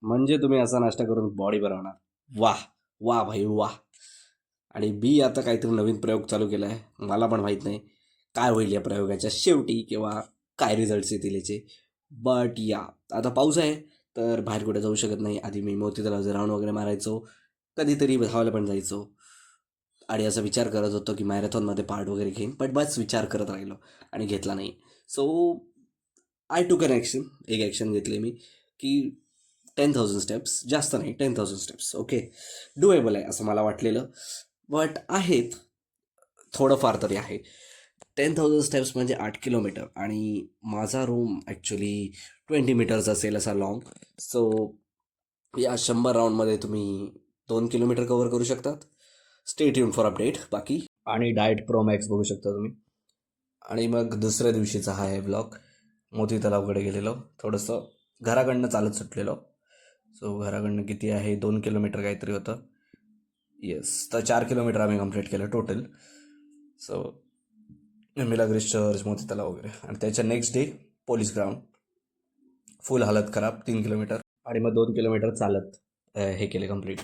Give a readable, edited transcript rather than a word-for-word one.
म्हणजे तुम्ही असा नाश्ता करून बॉडी बनवणार. वाह! वाह भाई वाह! आणि मी आता काहीतरी नवीन प्रयोग चालू केला आहे. मला पण माहीत नाही काय होईल या प्रयोगाच्या शेवटी किंवा काय रिझल्ट्स येतील याचे. बट या आता पाऊस आहे तर बाहेर कुठे जाऊ शकत नाही. आधी मी मोती तलावाचे राऊंड वगैरे मारायचो. कधीतरी धावायला पण जायचो. आणि असा विचार करत होतो की मॅरेथॉनमध्ये पार्ट वगैरे घेईन. बट बस विचार करत राहिलो आणि घेतला नाही. सो आय टूक अन ॲक्शन. एक ॲक्शन घेतली मी की 10,000 स्टेप्स, जास्त नाही 10,000 स्टेप्स. ओके, डुएबल आहे असं मला वाटलेलं. बट आहेत, थोडंफार तरी आहे. 10,000 स्टेप्स म्हणजे 8 किलोमीटर आणि माझा रूम ॲक्च्युली 20 मीटर्स असेल असा लॉंग. सो या 100 राऊंडमध्ये तुम्ही 2 किलोमीटर कव्हर करू शकतात. स्टे ट्यून फॉर अपडेट बाकी. आणि डाएट प्रो मॅक्स बघू शकता तुम्ही. आणि मग दुसऱ्या दिवशीचा हा आहे ब्लॉग. मोती तलावकडे गेलेलो, थोडंसं घराकडनं चालत सुटलेलो. सो घराकडनं किती आहे, 2 किलोमीटर काहीतरी होतं. येस, तर 4 किलोमीटर आम्ही कंप्लीट केलं टोटल. सो मिलाग्रिस चर्च, मोती तलाव वगैरे. आणि त्याच्या नेक्स्ट डे पोलीस ग्राउंड, फुल हालत खराब 3 किलोमीटर. आणि मग 2 किलोमीटर चालत हे केले कंप्लीट.